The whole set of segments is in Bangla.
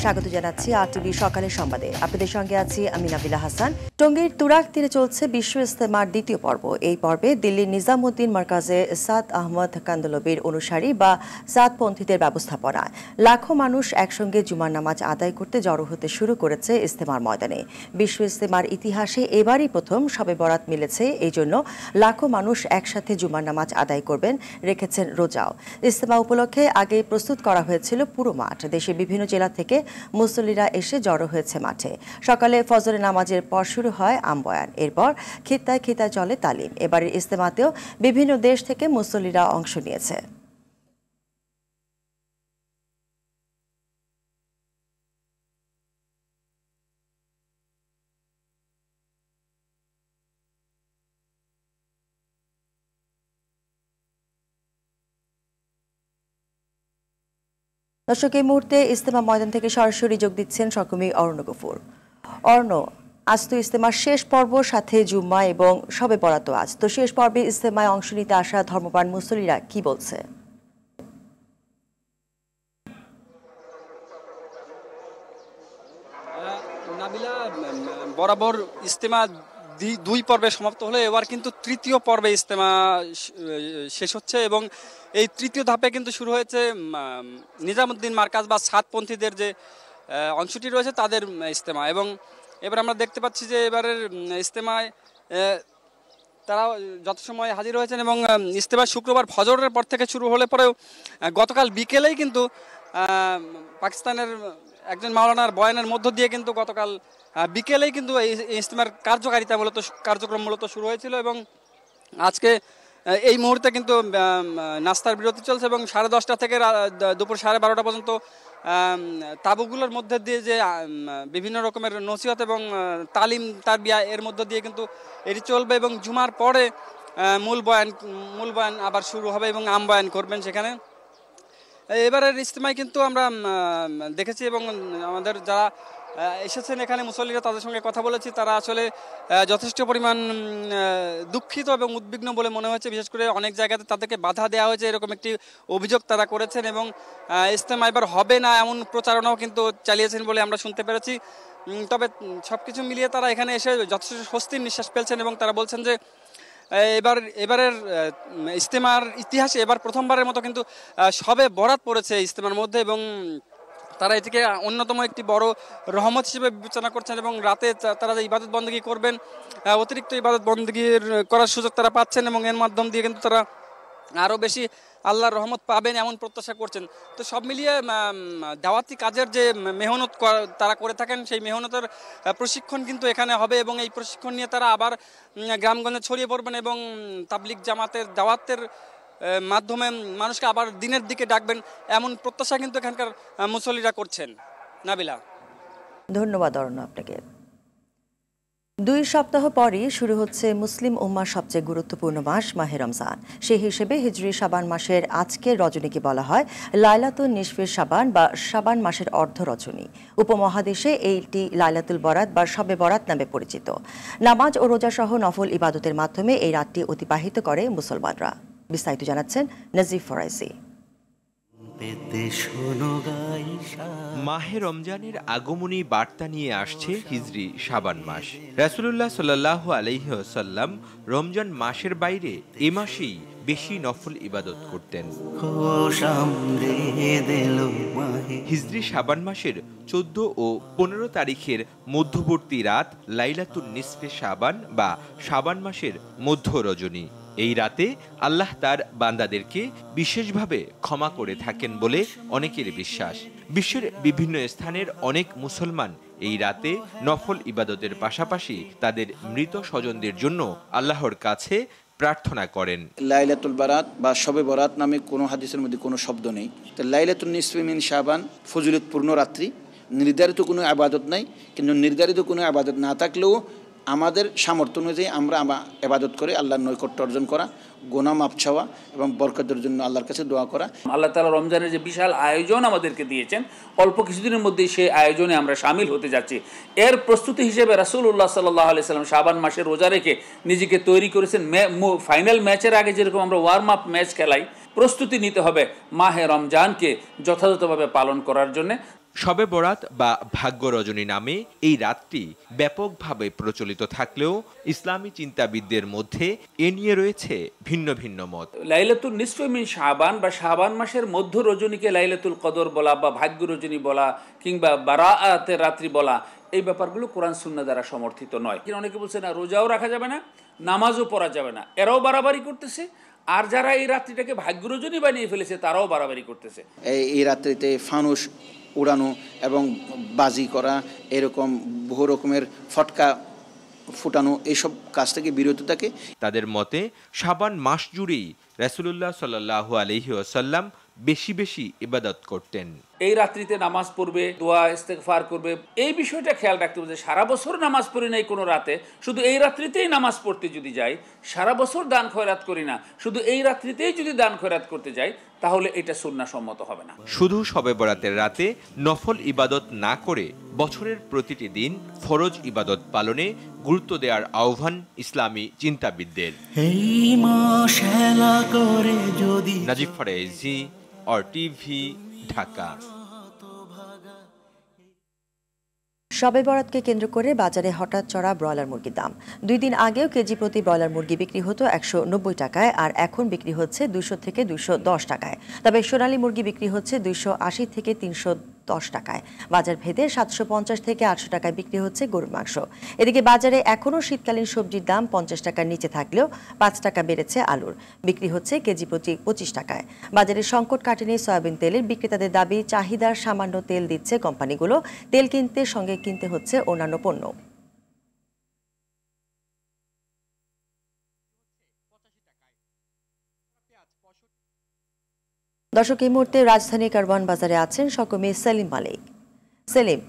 স্বাগত জানাচ্ছি আরটিভি সকালের সংবাদে। আপনাদের সঙ্গে আছি আমি নাবিলা হাসান। টঙ্গীর তুরাগ তীরে চলছে বিশ্ব ইজতেমার দ্বিতীয় পর্ব। এই পর্বে দিল্লির নিজামুদ্দিন মার্কাজে সাদ আহমদ কান্দলবির অনুসারী বা সাদপন্থীদের ব্যবস্থাপনায় লাখো মানুষ একসঙ্গে জুমার নামাজ আদায় করতে জড়ো হতে শুরু করেছে ইজতেমার ময়দানে। বিশ্ব ইজতেমার ইতিহাসে এবারই প্রথম শবে বরাত মিলেছে, এই জন্য লাখো মানুষ একসাথে জুমার নামাজ আদায় করবেন, রেখেছেন রোজাও। ইজতেমা উপলক্ষে আগে প্রস্তুত করা হয়েছিল পুরো মাঠ। দেশের বিভিন্ন জেলা থেকে মুসল্লিরা এসে জড়ো হয়েছে মাঠে। সকালে ফজরের নামাজের পর শুরু হয় আমবয়ান, এরপর খিত্তায় খিত্তায় চলে তালিম। এবারের ইজতেমাতেও বিভিন্ন দেশ থেকে মুসল্লিরা অংশ নিয়েছে। দর্শক, এই মুহূর্তে ইজতেমা ময়দান থেকে সরাসরি যোগ দিচ্ছেন সহকর্মী অর্ণ গফুর। অর্ণ, আজ তো ইজতেমার শেষ পর্ব, সাথে জুম্মা এবং শবে বরাত আজ। তো শেষ পর্বে ইজতেমায় অংশ নিতে আসা ধর্মপ্রাণ মুসল্লিরা কি বলছে? নাবিলা, বরাবর ইজতেমা দুই পর্বে সমাপ্ত হলো, এবার কিন্তু তৃতীয় পর্বে ইজতেমা শেষ হচ্ছে এবং এই তৃতীয় ধাপে কিন্তু শুরু হয়েছে নিজামুদ্দিন মার্কাজ বা সাতপন্থীদের যে অংশটি রয়েছে তাদের ইজতেমা। এবং এবার আমরা দেখতে পাচ্ছি যে এবারের ইজতেমায় তারা যথাসময়ে হাজির হয়েছেন এবং ইজতেমা শুক্রবার ফজরের পর থেকে শুরু হলে পরেও গতকাল বিকেলেই কিন্তু পাকিস্তানের একজন মাওলানার বয়ানের মধ্য দিয়ে কিন্তু গতকাল বিকেলেই কিন্তু এই ইজতেমার কার্যক্রম মূলত শুরু হয়েছিল এবং আজকে এই মুহূর্তে কিন্তু নাস্তার বিরতি চলছে এবং 10:30 থেকে দুপুর 12:30 পর্যন্ত তাবুগুলোর মধ্যে দিয়ে যে বিভিন্ন রকমের নসিহত এবং তালিম তারবিয়া এর মধ্য দিয়ে কিন্তু এটি চলবে এবং জুমার পরে মূল বয়ান আবার শুরু হবে এবং আমবয়ান করবেন সেখানে। এবারের ইজতেমায় কিন্তু আমরা দেখেছি এবং আমাদের যারা এসেছেন এখানে মুসল্লিরা, তাদের সঙ্গে কথা বলেছি, তারা আসলে যথেষ্ট পরিমাণ দুঃখিত এবং উদ্বিগ্ন বলে মনে হয়েছে। বিশেষ করে অনেক জায়গাতে তাদেরকে বাধা দেওয়া হয়েছে, এরকম একটি অভিযোগ তারা করেছেন এবং ইজতেমা এবার হবে না এমন প্রচারণাও কিন্তু চালিয়েছেন বলে আমরা শুনতে পেরেছি। তবে সবকিছু মিলিয়ে তারা এখানে এসে যথেষ্ট স্বস্তির নিঃশ্বাস ফেলছেন এবং তারা বলছেন যে এবারের ইজতেমার ইতিহাসে এবার প্রথমবারের মতো কিন্তু শবে বরাত পড়েছে ইজতেমার মধ্যে এবং তারা এটিকে অন্যতম একটি বড় রহমত হিসেবে বিবেচনা করছেন এবং রাতে তারা যে ইবাদত বন্দেগী করবেন, অতিরিক্ত ইবাদত বন্দেগীর করার সুযোগ তারা পাচ্ছেন এবং এর মাধ্যম দিয়ে কিন্তু তারা আরও বেশি আল্লাহর রহমত পাবেন এমন প্রত্যাশা করছেন। তো সব মিলিয়ে দাওয়াতি কাজের যে মেহনত তারা করে থাকেন, সেই মেহনতের প্রশিক্ষণ কিন্তু এখানে হবে এবং এই প্রশিক্ষণ নিয়ে তারা আবার গ্রামগঞ্জে ছড়িয়ে পড়বেন এবং তাবলিগ জামাতের দাওয়াতের মাধ্যমে মানুষকে আবার দিনের দিকে ডাকবেন এমন প্রত্যাশা কিন্তু এখানকার মুসল্লিরা করছেন। নাবিলা, ধন্যবাদ অরণ্য আপনাকে। 2 সপ্তাহ পরই শুরু হচ্ছে মুসলিম উম্মার সবচেয়ে গুরুত্বপূর্ণ মাস মাহে রমজান। সেই হিসেবে হিজরি শাবান মাসের আজকের রজনীকে বলা হয় লাইলাতুন নিসফে শাবান বা শাবান মাসের অর্ধ রজনী। উপমহাদেশে এইটি লাইলাতুল বরাত বা শবে বরাত নামে পরিচিত। নামাজ ও রোজা সহ নফল ইবাদতের মাধ্যমে এই রাতটি অতিবাহিত করে মুসলমানরা। বিস্তারিত জানাচ্ছেন নাজিফ ফরাইসি। মাহে রমজানের আগমনী বার্তা নিয়ে আসছে হিজরি শাবান মাস। রাসূলুল্লাহ সাল্লাল্লাহু আলাইহি ওয়াসাল্লাম রমজান মাসের বাইরে এ মাসেই বেশি নফল ইবাদত করতেন। হিজরি শাবান মাসের 14 ও 15 তারিখের মধ্যবর্তী রাত লাইলাতুন নিসফে শাবান বা শাবান মাসের মধ্য রজনী। এই রাতে আল্লাহ তার বান্দাদেরকে বিশেষভাবে ক্ষমা করে থাকেন বলে অনেকের বিশ্বাস। বিশ্বের বিভিন্ন স্থানের অনেক মুসলমান এই রাতে নফল ইবাদতের পাশাপাশি তাদের মৃত স্বজনদের জন্য আল্লাহর কাছে প্রার্থনা করেন। লাইলাতুল বারাত বা শবে বরাত নামে কোনো হাদিসের মধ্যে কোনো শব্দ নেই। তো লাইলাতুন নিসফে মিন শাবান ফজিলতপূর্ণ রাত্রি, নির্ধারিত কোনো আবাদত নাই। কিন্তু নির্ধারিত কোনো আবাদত না থাকলেও আমাদের সামর্থ্য অনুযায়ী আমরা ইবাদত করে আল্লাহর নৈকট্য অর্জন করা, গুনাহ মাফ চাওয়া এবং বরকতের জন্য আল্লাহর কাছে দোয়া করা। আল্লাহ তাআলা রমজানের যে বিশাল আয়োজন আমাদেরকে দিয়েছেন, অল্প কিছুদিনের মধ্যেই সেই আয়োজনে আমরা শামিল হতে যাচ্ছি। এর প্রস্তুতি হিসেবে রাসূলুল্লাহ সাল্লাল্লাহু আলাইহি সাল্লাম শাবান মাসে রোজা রেখে নিজেকে তৈরি করেছেন। ফাইনাল ম্যাচের আগে যেরকম আমরা ওয়ার্ম আপ ম্যাচ খেলাই, প্রস্তুতি নিতে হবে মাহে রমজানকে যথাযথভাবে পালন করার জন্য। শবে বরাত বা ভাগ্য রজনী নামে এই রাতটি ব্যাপকভাবে প্রচলিত থাকলেও ইসলামী চিন্তাবিদদের মধ্যে এ নিয়ে রয়েছে ভিন্ন ভিন্ন মত। লাইলাতুল নিসফে মিন শাবান বা শাবান মাসের মধ্য রজনীকে লাইলাতুল কদর বলা বা ভাগ্য রজনী বলা কিংবা বারাআতের রাত্রি বলা, এই ব্যাপারগুলো কোরআন সুন্নাহ দ্বারা সমর্থিত নয়। কিন্তু অনেকে বলছে না, রোজাও রাখা যাবে না, নামাজও পড়া যাবে না, এরাও বাড়াবাড়ি করতেছে। আর যারা এই রাত্রিটাকে ভাগ্য রজনী বানিয়ে ফেলেছে তারাও বাড়াবাড়ি করতেছে। এই রাত্রিতে ফানুস উড়ানো এবং বাজি করা, এরকম বহু রকমের ফটকা ফুটানো, এইসব কাজ থেকে বিরত থাকে। তাদের মতে শাবান মাস জুড়েই রাসূলুল্লাহ সাল্লাল্লাহু আলাইহি ওয়াসাল্লাম বেশি বেশি ইবাদত করতেন। এই রাত্রিতে নামাজ পড়বে, দোয়া ইস্তেগফার করবে, এই বিষয়টা খেয়াল রাখতে হবে যে সারা বছর নামাজ পড়ি নাই কোনো রাতে, শুধু এই রাত্রিতেই নামাজ পড়তে যদি যাই, সারা বছর দান খয়রাত করি না, শুধু এই রাত্রিতেই যদি দান খয়রাত করতে যাই, তাহলে এটা সুন্নাহ সম্মত হবে না। শুধু শবে বরাতের রাতে নফল ইবাদত না করে বছরের প্রতিটি দিন ফরজ ইবাদত পালনে গুরুত্ব দেওয়ার আহ্বান ইসলামী চিন্তাবিদদের। নাজিফ ফারাইজি, RTV, ঢাকা। শবে বরাতকে কেন্দ্র করে বাজারে হঠাৎ চড়া ব্রয়লার মুরগির দাম। 2 দিন আগেও কেজি প্রতি ব্রয়লার মুরগি বিক্রি হতো 190 টাকায়, আর এখন বিক্রি হচ্ছে 200 থেকে 210 টাকায়। তবে সোনালী মুরগি বিক্রি হচ্ছে 280 থেকে 310 টাকায়। বাজার ভেদে 750 থেকে 800 টাকায় বিক্রি হচ্ছে গরুর মাংস। এদিকে বাজারে এখনও শীতকালীন সবজির দাম 50 টাকার নিচে থাকলেও 5 টাকা বেড়েছে আলুর, বিক্রি হচ্ছে কেজি প্রতি 25 টাকায়। বাজারে সংকট কাটেনি সয়াবিন তেলের। বিক্রেতাদের দাবি, চাহিদার সামান্য তেল দিচ্ছে কোম্পানিগুলো, তেল কিনতে সঙ্গে কিনতে হচ্ছে অন্যান্য পণ্য। দর্শক, এই মুহূর্তে রাজধানী কারওয়ান বাজারে আছেন সহকর্মী সেলিম মালিক। সেলিম,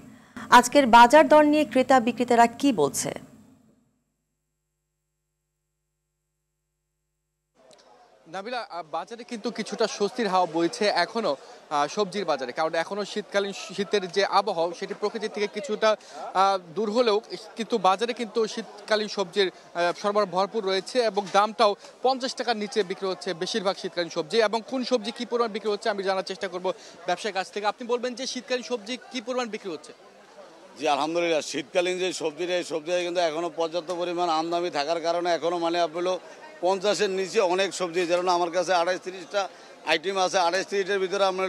আজকের বাজার দর নিয়ে ক্রেতা বিক্রেতারা কি বলছে? নাবিলা, বাজারে কিন্তু কিছুটা স্বস্তির হাওয়া বইছে এখনো সবজির বাজারে, কারণ এখনো শীতের যে আবহাওয়া সেটি প্রকৃতি থেকে কিছুটা দূর হলেও কিন্তু বাজারে কিন্তু শীতকালীন সবজির সরবরাহ ভরপুর রয়েছে এবং দামটাও 50 টাকার নিচে বিক্রি হচ্ছে বেশিরভাগ শীতকালীন সবজি। এবং কোন সবজি কি পরিমাণ বিক্রি হচ্ছে আমি জানার চেষ্টা করব ব্যবসায়ীর কাছ থেকে। আপনি বলবেন যে শীতকালীন সবজি কি পরিমাণ বিক্রি হচ্ছে? জি আলহামদুলিল্লাহ, শীতকালীন যে সবজিটা, এই সবজিটা কিন্তু এখনো পর্যাপ্ত পরিমাণ আমদানি থাকার কারণে এখনো মানে আপনার 50-এর নিচে অনেক সবজি, যেমন আমার কাছে 28-30টা আইটেম আছে, 28-30টার ভিতরে আপনার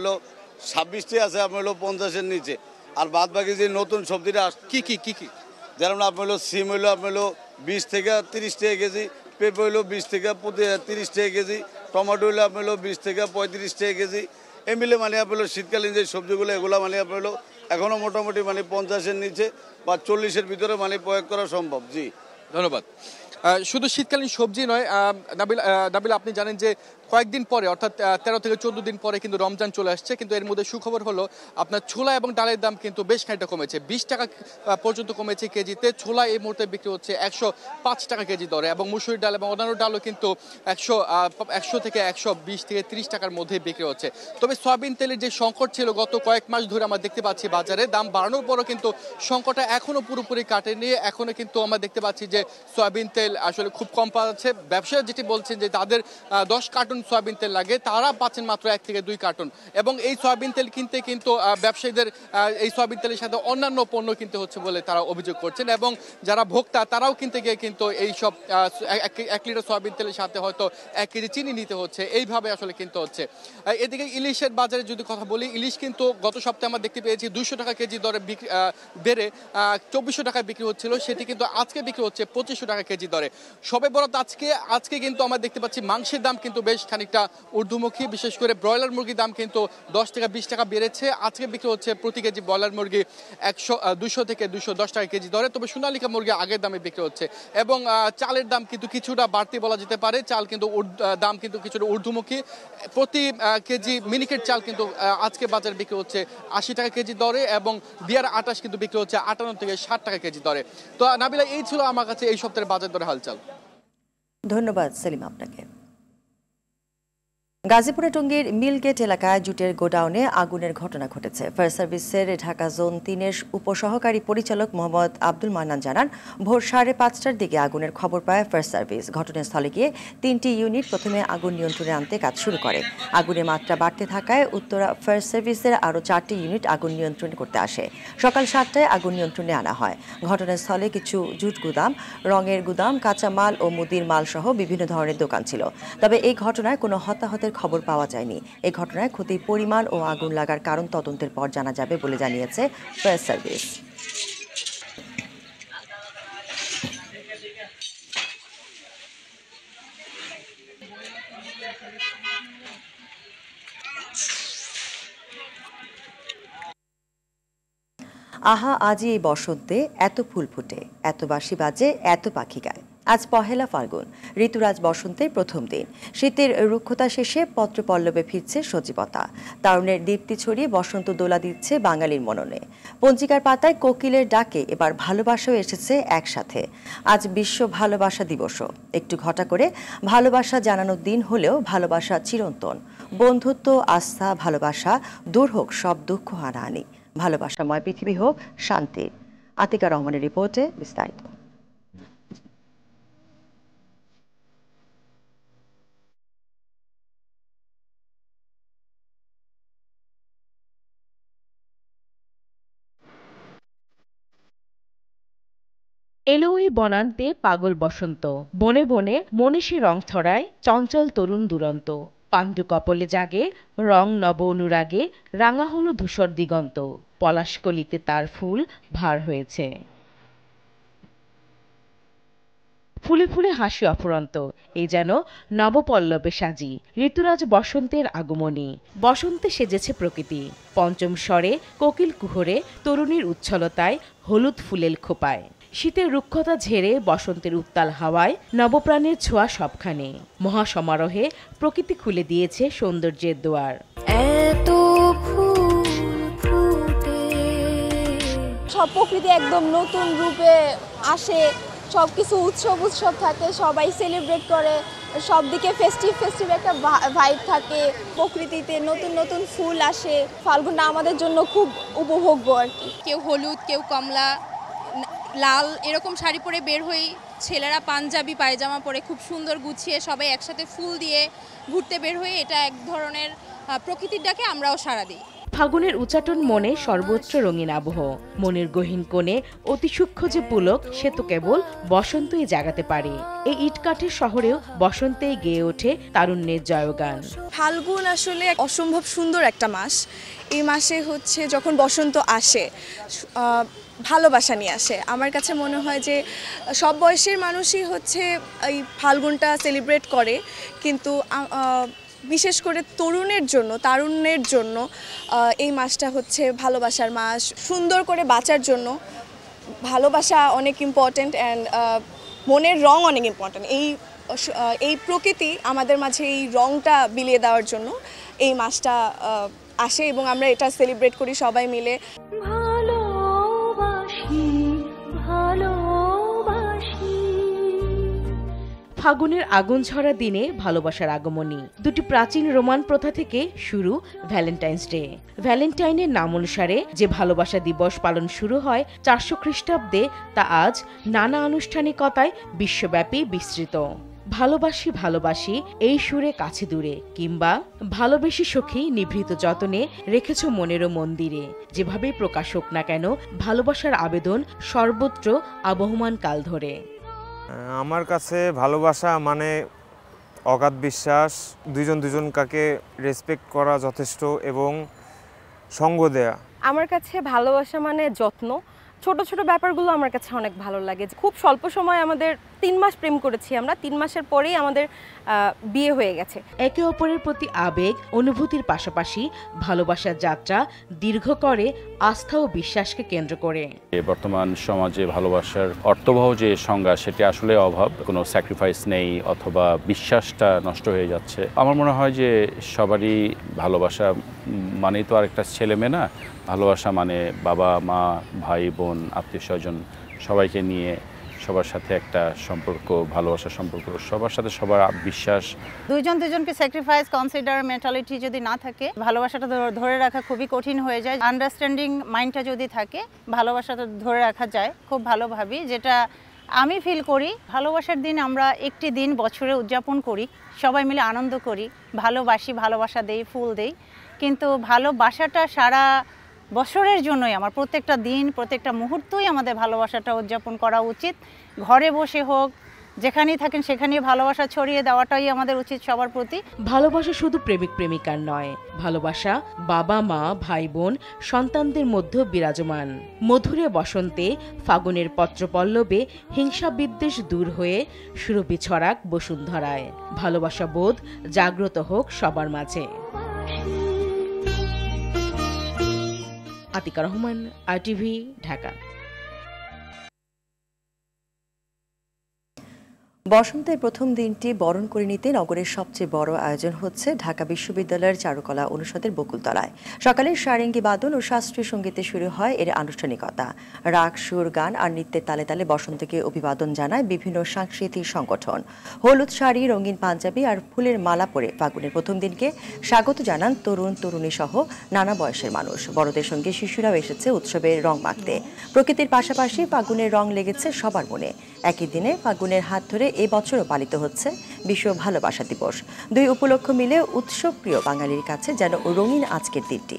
26টি আছে আপনার 50-এর নিচে। আর বাদ বাকি যে নতুন সবজিটা কি কি কি কি যেমন আপনার সিম হইলো আপনার 20 থেকে 30 টাকা কেজি, পেঁপে হইলো 20 থেকে 30 টাকা কেজি, টমেটো হইলো আপনার 20 থেকে 35 টাকা কেজি। এ মিলে মানে আপনার শীতকালীন যে সবজিগুলো এগুলো মানে আপনার এখনো মোটামুটি মানে 50-এর নিচে বা 40-এর ভিতরে মানে প্রয়োগ করা সম্ভব। জি ধন্যবাদ। শুধু শীতকালীন সবজি নয় নাবিল, আপনি জানেন যে কয়েকদিন পরে অর্থাৎ 13 থেকে 14 দিন পরে কিন্তু রমজান চলে আসছে, কিন্তু এর মধ্যে সুখবর হলো আপনার ছোলা এবং ডালের দাম কিন্তু বেশ খানিকটা কমেছে, 20 টাকা পর্যন্ত কমেছে কেজিতে। ছোলা এই মুহূর্তে বিক্রি হচ্ছে 105 টাকা কেজি দরে এবং মুসুরি ডাল এবং অন্যান্য ডালও কিন্তু 100 থেকে 120 থেকে 30 টাকার মধ্যে বিক্রি হচ্ছে। তবে সয়াবিন তেলের যে সংকট ছিল গত কয়েক মাস ধরে আমরা দেখতে পাচ্ছি বাজারে, দাম বাড়ানোর পরও কিন্তু সংকটটা এখনো পুরোপুরি কাটেনি। এখনো কিন্তু আমরা দেখতে পাচ্ছি যে সয়াবিন তেল আসলে খুব কম পাওয়া যাচ্ছে। ব্যবসায়ী যেটি বলছেন যে তাদের 10 কার্টন সয়াবিন তেল লাগে, তারা পাচ্ছেন মাত্র 1 থেকে 2 কার্টন। এবং এই সয়াবিন তেল কিনতে কিন্তু ব্যবসায়ীদের এই সয়াবিন তেলের সাথে অন্যান্য পণ্য কিনতে হচ্ছে বলে তারা অভিযোগ করছেন। এবং যারা ভোক্তা তারাও কিনতে গিয়ে কিন্তু এই সব 1 লিটার সয়াবিন তেলের সাথে হয়তো 1 কেজি চিনি নিতে হচ্ছে, এইভাবে আসলে কিনতে হচ্ছে। এদিকে ইলিশের বাজারে যদি কথা বলি, ইলিশ কিন্তু গত সপ্তাহে আমরা দেখতে পেয়েছি 200 টাকা কেজি দরে বেড়ে 2400 টাকায় বিক্রি হচ্ছিল, সেটি কিন্তু আজকে বিক্রি হচ্ছে 2500 টাকা কেজি দরে। সবে বরাত আজকে কিন্তু আমরা দেখতে পাচ্ছি মাংসের দাম কিন্তু বেশ খানিকটা ঊর্ধ্বমুখী, বিশেষ করে ব্রয়লার মুরগির দাম কিন্তু 10 থেকে 20 টাকা বেড়েছে। আজকে বিক্রি হচ্ছে প্রতি কেজি ব্রয়লার মুরগি 200 থেকে 210 টাকা কেজি দরে। তবে সোনালিকা মুরগি আগের দামে বিক্রি হচ্ছে এবং চালের দাম কিন্তু কিছুটা বাড়তি বলা যেতে পারে। চাল কিন্তু দাম কিন্তু কিছুটা ঊর্ধ্বমুখী। প্রতি কেজি মিনিকেট চাল কিন্তু আজকে বাজারে বিক্রি হচ্ছে 80 টাকা কেজি দরে এবং বিয়ার 28 কিন্তু বিক্রি হচ্ছে 58 থেকে 60 টাকা কেজি দরে। তো নাবিলা, এই ছিল আমার কাছে এই সপ্তাহের বাজার দরে হালচাল। ধন্যবাদ সেলিম আপনাকে। গাজীপুরে টঙ্গীর মিলগেট এলাকায় জুটের গোডাউনে আগুনের ঘটনা ঘটেছে। ফায়ার সার্ভিসের ঢাকা জোন 3-এর উপসহকারী পরিচালক মোহাম্মদ আব্দুল মান্নান জানান, ভোর 5:30টার দিকে আগুনের খবর পায় ফায়ার সার্ভিস। ঘটনাস্থলে গিয়ে 3টি ইউনিট প্রথমে আগুন নিয়ন্ত্রণে আনতে কাজ শুরু করে। আগুনের মাত্রা বাড়তে থাকায় উত্তরা ফায়ার সার্ভিসের আরও 4টি ইউনিট আগুন নিয়ন্ত্রণ করতে আসে। সকাল 7টায় আগুন নিয়ন্ত্রণে আনা হয়। ঘটনাস্থলে কিছু জুট গুদাম, রঙের গুদাম, কাঁচামাল ও মুদির মাল সহ বিভিন্ন ধরনের দোকান ছিল। তবে এই ঘটনায় কোনো হতাহতের খবর পাওয়া যায়নি। এই ঘটনায় ক্ষতির পরিমাণ ও আগুন লাগার কারণ তদন্তের পর জানা যাবে বলে জানিয়েছে ফায়ার সার্ভিস। আহা আজি এই বসন্তে এত ফুল ফুটে, এত বাঁশি বাজে, এত পাখি গায়। আজ পহেলা ফাল্গুন, ঋতুরাজ বসন্তের প্রথম দিন। শীতের রুক্ষতা শেষে পত্রপল্লবে ফিরছে সজীবতা। তারুণের দীপ্তি ছড়িয়ে বসন্ত দোলা দিচ্ছে বাঙালির মননে। পঞ্জিকার পাতায় কোকিলের ডাকে এবার ভালোবাসাও এসেছে একসাথে। আজ বিশ্ব ভালোবাসা দিবসও। একটু ঘটা করে ভালোবাসা জানানোর দিন হলেও ভালোবাসা চিরন্তন। বন্ধুত্ব, আস্থা, ভালোবাসা, দূর হোক সব দুঃখ হানাহানি। ভালোবাসাময় পৃথিবী হোক শান্তির। আতিকা রহমানের রিপোর্টে বিস্তারিত। এলোই বনান্তে পাগল বসন্ত, বনে বনে মনীষী রং ছড়ায়, চঞ্চল তরুণ দুরন্ত। পাণ্ডু কপলে জাগে রং নব অনুরাগে, রাঙা হলো ধূসর দিগন্ত। পলাশকলিতে তার ফুল ভার হয়েছে, ফুলে ফুলে হাসি অফুরন্ত। এই যেন নবপল্লবে সাজি ঋতুরাজ বসন্তের আগমনী। বসন্তে সেজেছে প্রকৃতি, পঞ্চম স্বরে কোকিল কুহরে, তরুণীর উচ্ছলতায়, হলুদ ফুলের খোপায়। শীতের রুক্ষতা ঝেড়ে বসন্তের উত্তাল হাওয়ায় নবপ্রাণের ছোঁয়া সবখানে। মহাসমারোহে প্রকৃতি খুলে দিয়েছে সৌন্দর্যের দুয়ার। সব প্রকৃতি একদম নতুন রূপে আসে, সবকিছু উৎসব থাকে, সবাই সেলিব্রেট করে, সব দিকে ফেস্টিভ একটা ভাইব থাকে। প্রকৃতিতে নতুন নতুন ফুল আসে। ফাল্গুনটা আমাদের জন্য খুব উপভোগ্য আর কি। কেউ হলুদ, কেউ কমলা, লাল এরকম শাড়ি পরে বের হই। ছেলেরা পাঞ্জাবি পায়জামা পরে খুব সুন্দর গুছিয়ে সবাই একসাথে ফুল দিয়ে ঘুরতে বের হয়ে, এটা এক ধরনের প্রকৃতির ডাকে আমরাও সাড়া দিই। ফাগুনের উচাটন মনে সর্বোচ্চ রঙিন আবহ। মনের গহীন কোণে অতি সূক্ষ্ম যে পুলক, সে তো কেবল বসন্তই জাগাতে পারে। এই ইটকাঠের শহরেও বসন্তেই গেয়ে ওঠে তারুণ্যের জয়গান। ফাল্গুন আসলে অসম্ভব সুন্দর একটা মাস। এই মাসে হচ্ছে যখন বসন্ত আসে, ভালোবাসা নিয়ে আসে। আমার কাছে মনে হয় যে সব বয়সের মানুষই হচ্ছে এই ফাল্গুনটা সেলিব্রেট করে, কিন্তু বিশেষ করে তারুণ্যের জন্য এই মাসটা হচ্ছে ভালোবাসার মাস। সুন্দর করে বাঁচার জন্য ভালোবাসা অনেক ইম্পর্ট্যান্ট, অ্যান্ড মনের রং অনেক ইম্পর্ট্যান্ট। এই প্রকৃতি আমাদের মাঝে এই রংটা বিলিয়ে দেওয়ার জন্য এই মাসটা আসে এবং আমরা এটা সেলিব্রেট করি সবাই মিলে। ফাগুনের আগুন ঝরা দিনে ভালোবাসার আগমনী। দুটি প্রাচীন রোমান প্রথা থেকে শুরু ভ্যালেন্টাইন্স ডে। ভ্যালেন্টাইনের নাম অনুসারে যে ভালোবাসা দিবস পালন শুরু হয় 400 খ্রিস্টাব্দে, তা আজ নানা আনুষ্ঠানিকতায় বিশ্বব্যাপী বিস্তৃত। ভালোবাসি ভালোবাসি এই সুরে কাছে দূরে, কিংবা ভালোবেসে সখী নিভৃত যতনে রেখেছ মনেরও মন্দিরে। যেভাবেই প্রকাশ হোক না কেন, ভালোবাসার আবেদন সর্বত্র আবহমান কাল ধরে। আমার কাছে ভালোবাসা মানে অগাধ বিশ্বাস, দুজনকে রেসপেক্ট করা যথেষ্ট এবং সঙ্গ দেয়া। আমার কাছে ভালোবাসা মানে যত্ন। ছোট ছোট ব্যাপারগুলো আমার কাছে অনেক ভালো লাগে। খুব স্বল্প সময়, আমাদের 3 মাস প্রেম করেছি আমরা, 3 মাসের পরেই আমাদের বিয়ে হয়ে গেছে। একে অপরের প্রতি আবেগ অনুভূতির পাশাপাশি ভালোবাসার যাত্রা দীর্ঘ করে আস্থা ও বিশ্বাসকে কেন্দ্র করে। বর্তমান সমাজে ভালোবাসার অর্থবহ যে সংজ্ঞা, সেটা আসলে অভাব। কোনো স্যাক্রিফাইস নেই অথবা বিশ্বাসটা নষ্ট হয়ে যাচ্ছে। আমার মনে হয় যে সবারই ভালোবাসা মানেই তো আরেকটা ছেলে মেয়ে না। ভালোবাসা মানে বাবা মা, ভাই বোন, আত্মীয় স্বজন সবাইকে নিয়ে সবার সাথে একটা সম্পর্ক, ভালোবাসার সম্পর্ক, সবার সাথে সবার বিশ্বাস। দুইজন দুজনকে স্যাক্রিফাইস কনসিডার মেন্টালিটি যদি না থাকে, ভালোবাসাটা ধরে রাখা খুবই কঠিন হয়ে যায়। আন্ডারস্ট্যান্ডিং মাইন্ডটা যদি থাকে, ভালোবাসাটা ধরে রাখা যায় খুব ভালোভাবে। যেটা আমি ফিল করি, ভালোবাসার দিন আমরা একটি দিন বছরে উদযাপন করি, সবাই মিলে আনন্দ করি, ভালোবাসি, ভালোবাসা দেই, ফুল দেই, কিন্তু ভালোবাসাটা সারা বছরের জন্যই আমার প্রত্যেকটা দিন, প্রত্যেকটা মুহূর্তই আমাদের ভালোবাসাটা উদযাপন করা উচিত। ঘরে বসে হোক, যেখানেই থাকেন সেখানেই ভালোবাসা ছড়িয়ে দেওয়াটাই আমাদের উচিত সবার প্রতি। ভালোবাসা শুধু প্রেমিক প্রেমিকার নয়, ভালোবাসা বাবা মা ভাই বোন সন্তানদের মধ্যে বিরাজমান। মধুরে বসন্তে ফাগুনের পত্রপল্লবে হিংসা বিদ্বেষ দূর হয়ে সুরভি ছড়াক বসুন্ধরায়। ভালোবাসা বোধ জাগ্রত হোক সবার মাঝে। আতিকা রহমান, RTV, ঢাকা। বসন্তের প্রথম দিনটি বরণ করে নিতে নগরের সবচেয়ে বড় আয়োজন হচ্ছে ঢাকা বিশ্ববিদ্যালয়ের চারুকলা অনুষদের বকুলতলায়। সকালে সারেঙ্গি বাদন ও শাস্ত্রীয় সঙ্গীতে শুরু হয় এর আনুষ্ঠানিকতা। রাগ, সুর, গান আর নৃত্যের তালে তালে বসন্তকে অভিবাদন জানায় বিভিন্ন সাংস্কৃতিক সংগঠন। হলুদ শাড়ি, রঙিন পাঞ্জাবি আর ফুলের মালা পরে ফাগুনের প্রথম দিনকে স্বাগত জানান তরুণ তরুণী সহ নানা বয়সের মানুষ। বড়দের সঙ্গে শিশুরাও এসেছে উৎসবের রং মাখতে। প্রকৃতির পাশাপাশি ফাগুনের রং লেগেছে সবার মনে। একই দিনে ফাগুনের হাত ধরে এবছরও পালিত হচ্ছে বিশ্ব ভালোবাসা দিবস। দুই উপলক্ষ মিলে উৎসবপ্রিয় বাঙালির কাছে যেন রঙিন আজকের দিনটি।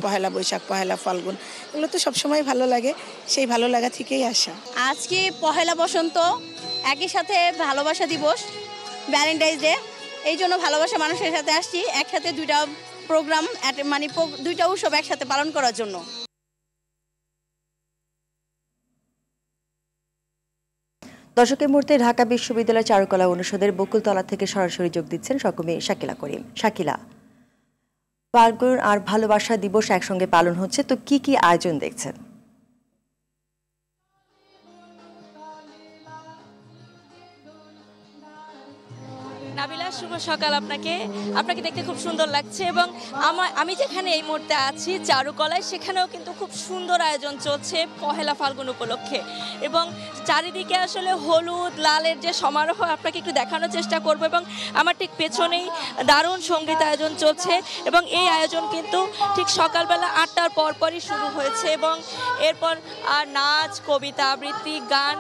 পহেলা বৈশাখ, পহেলা ফাল্গুন, এগুলো তো সবসময় ভালো লাগে, সেই ভালো লাগা থেকেই আসা। আজকে পহেলা বসন্ত, একই সাথে ভালোবাসা দিবস, ভ্যালেন্টাইন্স ডে, এই জন্য ভালোবাসা মানুষের সাথে আসছি একসাথে দুইটা প্রোগ্রাম, মানে দুইটা উৎসব একসাথে পালন করার জন্য। দর্শকের মুহূর্তে ঢাকা বিশ্ববিদ্যালয় চারুকলা অনুষদের বকুলতলা থেকে সরাসরি যোগ দিচ্ছেন সহকর্মী শাকিলা করিম। শাকিলা, ফাল্গুন আর ভালোবাসা দিবস একসঙ্গে পালন হচ্ছে, তো কি কি আয়োজন দেখছেন? নাবিলা, শুভ সকাল। আপনাকে দেখতে খুব সুন্দর লাগছে এবং আমি যেখানে এই মুহূর্তে আছি চারুকলায়, সেখানেও কিন্তু খুব সুন্দর আয়োজন চলছে পহেলা ফাল্গুন উপলক্ষে এবং চারিদিকে আসলে হলুদ লালের যে সমারোহ আপনাকে একটু দেখানোর চেষ্টা করব। এবং আমার ঠিক পেছনেই দারুণ সঙ্গীত আয়োজন চলছে এবং এই আয়োজন কিন্তু ঠিক সকালবেলা 8টার পরপরই শুরু হয়েছে এবং এরপর নাচ, কবিতা আবৃত্তি, গান,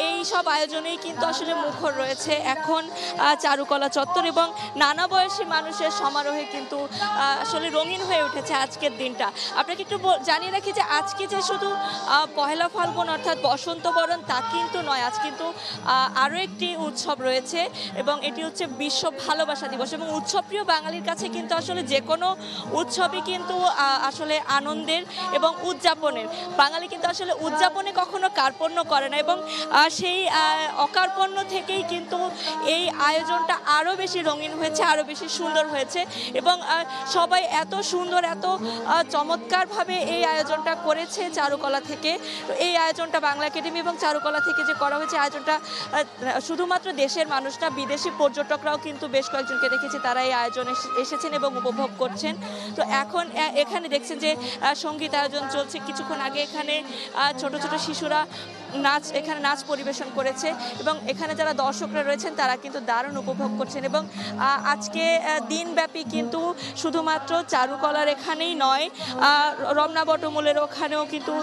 এই সব আয়োজনেই কিন্তু আসলে মুখর রয়েছে এখন চারুকলা চত্বর এবং নানা বয়সী মানুষের সমারোহে কিন্তু আসলে রঙিন হয়ে উঠেছে আজকের দিনটা। আপনাকে একটু জানিয়ে রাখি যে আজকে যে শুধু পহেলা ফাল্গুন অর্থাৎ বসন্ত বরণ তা কিন্তু নয়, আজ কিন্তু আরও একটি উৎসব রয়েছে এবং এটি হচ্ছে বিশ্ব ভালোবাসা দিবস। এবং উৎসবপ্রিয় বাঙালির কাছে কিন্তু আসলে যে কোনো উৎসবই কিন্তু আসলে আনন্দের এবং উদযাপনের। বাঙালি কিন্তু আসলে উদযাপনে কখনো কার্পণ্য করে না এবং সেই অকার্পণ্য থেকেই কিন্তু এই আয়োজনটা আরও বেশি রঙিন হয়েছে, আরও বেশি সুন্দর হয়েছে এবং সবাই এত সুন্দর, এত চমৎকারভাবে এই আয়োজনটা করেছে চারুকলা থেকে। তো এই আয়োজনটা বাংলা একাডেমি এবং চারুকলা থেকে যে করা হয়েছে আয়োজনটা শুধুমাত্র দেশের মানুষ না, বিদেশি পর্যটকরাও কিন্তু বেশ কয়েকজনকে দেখেছি তারা এই আয়োজনে এসেছেন এবং উপভোগ করছেন। তো এখন এখানে দেখছেন যে সঙ্গীত আয়োজন চলছে। কিছুক্ষণ আগে এখানে ছোট ছোট শিশুরা এখানে নাচ পরিবেশন করেছে এবং এখানে যারা দর্শকরা রয়েছেন তারা কিন্তু দারুণ উপভোগ করছেন এবং আজকে দিনব্যাপী কিন্তু শুধুমাত্র চারুকলার এখানেই নয়, রমনা বটমূলের ওখানেও কিন্তু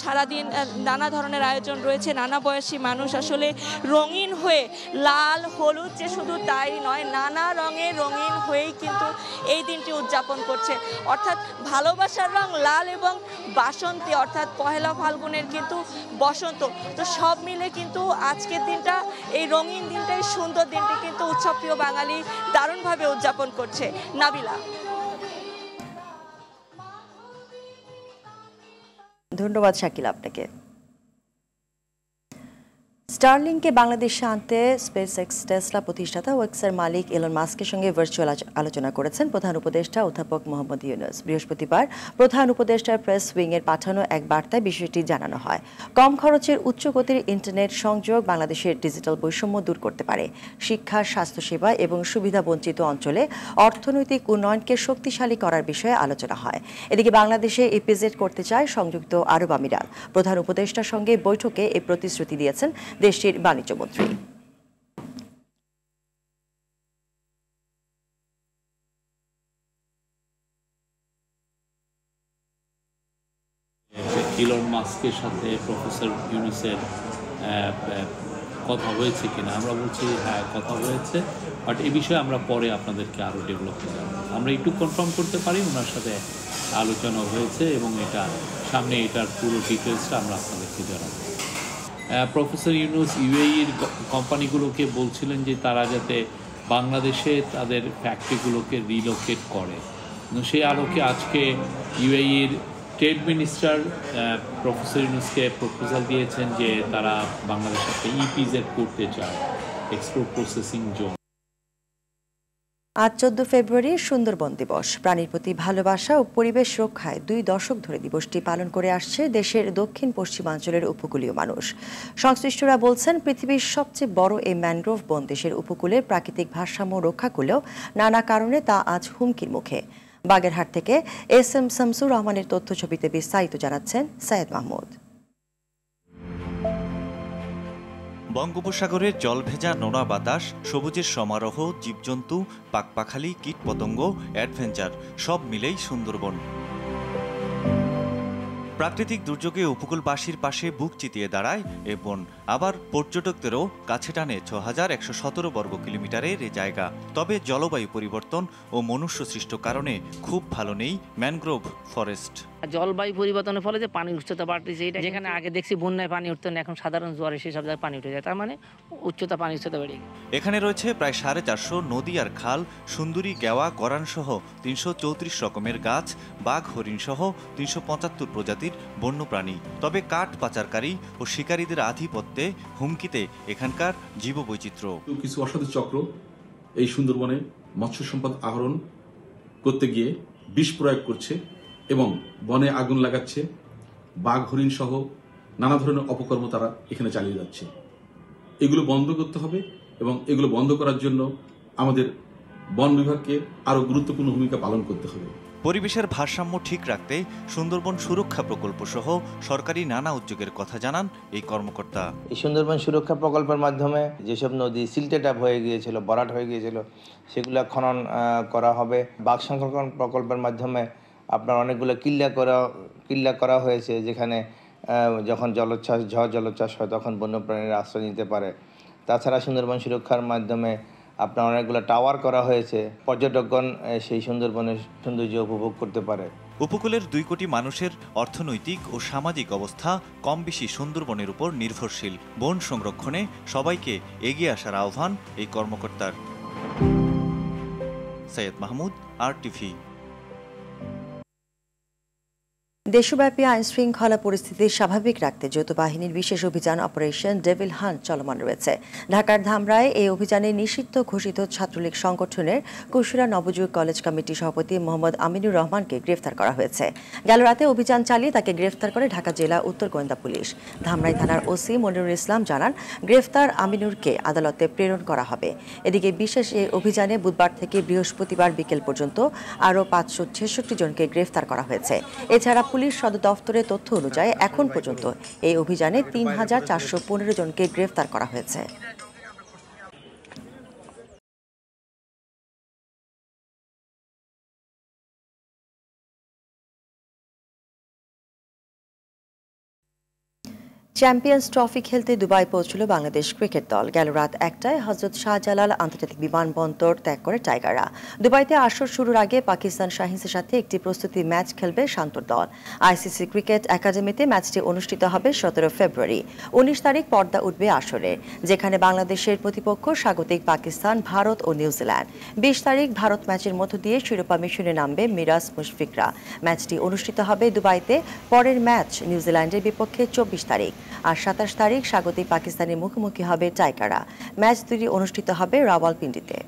সারাদিন নানা ধরনের আয়োজন রয়েছে। নানা বয়সী মানুষ আসলে রঙিন হয়ে, লাল হলুদ যে শুধু তাই নয়, নানা রঙে রঙিন হয়েই কিন্তু এই দিনটি উদযাপন করছে। অর্থাৎ ভালোবাসার রং লাল এবং বাসন্তী অর্থাৎ পহেলা ফাল্গুনের কিন্তু বসন্ত, তো সব মিলে কিন্তু আজকের দিনটা, এই রঙিন দিনটা, এই সুন্দর দিনটি কিন্তু উৎসবপ্রিয় বাঙালি দারুণভাবে উদযাপন করছে। নাবিলা, ধন্যবাদ শাকিলা আপনাকে। স্টারলিংকে বাংলাদেশে আনতে স্পেসএক্স টেসলা প্রতিষ্ঠাতা ওয়েক্সের মালিক এলন মাস্কের সঙ্গে ভার্চুয়াল আলোচনা করেছেন প্রধান উপদেষ্টা অধ্যাপক মোহাম্মদ ইউনূস। বৃহস্পতিবার প্রধান উপদেষ্টার প্রেস উইংয়ের পাঠানো এক বার্তায় বিষয়টি জানানো হয়। কম খরচের উচ্চ গতির ইন্টারনেট সংযোগ বাংলাদেশের ডিজিটাল বৈষম্য দূর করতে পারে, শিক্ষা, স্বাস্থ্যসেবা এবং সুবিধাবঞ্চিত অঞ্চলে অর্থনৈতিক উন্নয়নকে শক্তিশালী করার বিষয়ে আলোচনা হয়। এদিকে বাংলাদেশে ইপিজেড করতে চায় সংযুক্ত আরব আমিরাত। প্রধান উপদেষ্টার সঙ্গে বৈঠকে এই প্রতিশ্রুতি দিয়েছেন দেশটির বাণিজ্যমন্ত্রী। ইলন মাস্কের সাথে প্রফেসর ইউনূসের কথা হয়েছে কিনা, আমরা বলছি হ্যাঁ কথা হয়েছে, বাট এই বিষয়ে আমরা পরে আপনাদেরকে আরও ডেভেলপ করে জানাবো। আমরা একটু কনফার্ম করতে পারি ওনার সাথে আলোচনা হয়েছে এবং এটা সামনে এটার পুরো ডিটেলসটা আমরা আপনাদেরকে জানাবো। প্রফেসর ইউনূস ইউএইর কোম্পানিগুলোকে বলছিলেন যে তারা যাতে বাংলাদেশে তাদের ফ্যাক্টরিগুলোকে রিলোকেট করে। সেই আলোকে আজকে ইউএইর ট্রেড মিনিস্টার প্রফেসর ইউনূসকে প্রপোজাল দিয়েছেন যে তারা বাংলাদেশের সাথে ইপিজেড করতে চায়, এক্সপোর্ট প্রসেসিং জোন। আজ 14 ফেব্রুয়ারি সুন্দরবন দিবস। প্রাণীর প্রতি ভালোবাসা ও পরিবেশ রক্ষায় 2 দশক ধরে দিবসটি পালন করে আসছে দেশের দক্ষিণ পশ্চিমাঞ্চলের উপকূলীয় মানুষ। সংশ্লিষ্টরা বলছেন পৃথিবীর সবচেয়ে বড় এই ম্যানগ্রোভ বন দেশের উপকূলের প্রাকৃতিক ভারসাম্য রক্ষা করলেও নানা কারণে তা আজ হুমকির মুখে। বাগেরহাট থেকে এসএম শামসুর রহমানের তথ্যছবিতে বিস্তারিত জানাচ্ছেন সৈয়দ মাহমুদ। বঙ্গোপসাগরের জলভেজা নোনা বাতাস, সবুজের সমারোহ, জীবজন্তু, পাখপাখালি, কীটপতঙ্গ, অ্যাডভেঞ্চার সব মিলেই সুন্দরবন। প্রাকৃতিক দুর্যোগে উপকূলবাসীর পাশে বুক চিতিয়ে দাঁড়ায় এ বন। আবার পর্যটকদেরও কাছে টানে 6117 বর্গ কিলোমিটারের এ জায়গা। তবে জলবায়ু পরিবর্তন ও মনুষ্য সৃষ্ট কারণে খুব ভালো নেই ম্যানগ্রোভ ফরেস্ট। জলবায়ু পরিবর্তনের ফলে যে পানির উচ্চতা বাড়তেছে, এটা যেখানে আগে দেখছি বন্যায় পানি উঠতো না, এখন সাধারণ জোয়ারে সেসব জায়গায় পানি উঠে যায়, তার মানে পানির উচ্চতা বেড়ে গেছে। এখানে রয়েছে প্রায় 450 নদী আর খাল, সুন্দরী, গেওয়া, গরান সহ 334 রকমের গাছ, বাঘ, হরিণ সহ 375 প্রজাতির বন্যপ্রাণী। তবে কাঠ পাচারকারী ও শিকারীদের আধিপত্যে হুমকিতে এখানকার জীববৈচিত্র্য। কিছু অসাধু চক্র এই সুন্দরবনে মৎস্য সম্পদ আহরণ করতে গিয়ে বিষ প্রয়োগ করছে এবং বনে আগুন লাগাচ্ছে, বাঘ, হরিণ সহ নানা ধরনের অপকর্ম তারা এখানে চালিয়ে যাচ্ছে। এগুলো বন্ধ করতে হবে এবং এগুলো বন্ধ করার জন্য আমাদের বন বিভাগকে আরো গুরুত্বপূর্ণ ভূমিকা পালন করতে হবে। পরিবেশের ভারসাম্য ঠিক রাখতে সুন্দরবন সুরক্ষা প্রকল্প সহ সরকারি নানা উদ্যোগের কথা জানান এই কর্মকর্তা। এই সুন্দরবন সুরক্ষা প্রকল্পের মাধ্যমে যেসব নদী সিল্টেড আপ হয়ে গিয়েছিল, ভরাট হয়ে গিয়েছিল, সেগুলো খনন করা হবে। বাঘ সংরক্ষণ প্রকল্পের মাধ্যমে আপনার অনেকগুলো কিল্লা করা হয়েছে, যেখানে যখন জলোচ্ছ্বাস, ঝড় জলোচ্ছ্বাস হয় তখন বন্যপ্রাণীরা আশ্রয় নিতে পারে। তাছাড়া সুন্দরবন সুরক্ষার মাধ্যমে আপনার অনেকগুলো টাওয়ার করা হয়েছে, পর্যটকগণ সেই সুন্দরবনের সৌন্দর্য উপভোগ করতে পারে। উপকূলের 2 কোটি মানুষের অর্থনৈতিক ও সামাজিক অবস্থা কম বেশি সুন্দরবনের উপর নির্ভরশীল। বন সংরক্ষণে সবাইকে এগিয়ে আসার আহ্বান এই কর্মকর্তার। সৈয়দ মাহমুদ, RTV। দেশব্যাপী আইনশৃঙ্খলা পরিস্থিতি স্বাভাবিক রাখতে যৌথ বাহিনীর বিশেষ অভিযান অপারেশন ডেভিল হান্ট চলমান রয়েছে। ঢাকার ধামরায় এই অভিযানে নিষিদ্ধ ঘোষিত ছাত্রলীগ সংগঠনের কুশিরা নবযুগ কলেজ কমিটির সভাপতি মোহাম্মদ আমিনুর রহমানকে গ্রেফতার করা হয়েছে। গেল রাতে অভিযান চালিয়ে তাকে গ্রেফতার করে ঢাকা জেলা উত্তর গোয়েন্দা পুলিশ। ধামরাই থানার ওসি মনিরুল ইসলাম জানান, গ্রেফতার আমিনুরকে আদালতে প্রেরণ করা হবে। এদিকে বিশেষ এই অভিযানে বুধবার থেকে বৃহস্পতিবার বিকেল পর্যন্ত আরও 566 জনকে গ্রেফতার করা হয়েছে। এছাড়া পুলিশ সদর দফতরের তথ্য অনুযায়ী এখন পর্যন্ত এই অভিযানে 3415 জনকে গ্রেফতার করা হয়েছে। চ্যাম্পিয়ন্স ট্রফি খেলতে দুবাই পৌঁছল বাংলাদেশ ক্রিকেট দল। গেল রাত 1টায় হযরত শাহজালাল আন্তর্জাতিক বিমানবন্দর ত্যাগ করে টাইগাররা। দুবাইতে আসর শুরুর আগে পাকিস্তান শাহিনসের সাথে একটি প্রস্তুতি ম্যাচ খেলবে শান্তর দল। আইসিসি ক্রিকেট একাডেমিতে ম্যাচটি অনুষ্ঠিত হবে 17 ফেব্রুয়ারি। 19 তারিখ পর্দা উঠবে আসরে, যেখানে বাংলাদেশের প্রতিপক্ষ স্বাগতিক পাকিস্তান, ভারত ও নিউজিল্যান্ড। 20 তারিখ ভারত ম্যাচের মধ্য দিয়ে শিরোপা মিশনে নামবে মিরাজ মুশফিকরা। ম্যাচটি অনুষ্ঠিত হবে দুবাইতে। পরের ম্যাচ নিউজিল্যান্ডের বিপক্ষে 24 তারিখ। আর 27 তারিখ স্বাগতিক পাকিস্তানের মুখোমুখি হবে টাইগাররা। ম্যাচ দুটি অনুষ্ঠিত হবে রাওয়ালপিন্ডিতে।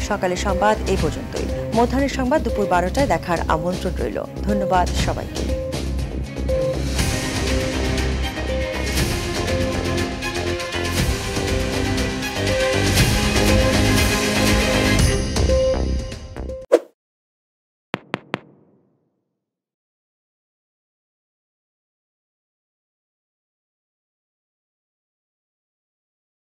সকালের সংবাদ এই পর্যন্তই। মধ্যাহ্নের সংবাদ দুপুর 12টায় দেখার আমন্ত্রণ রইল। ধন্যবাদ সবাইকে।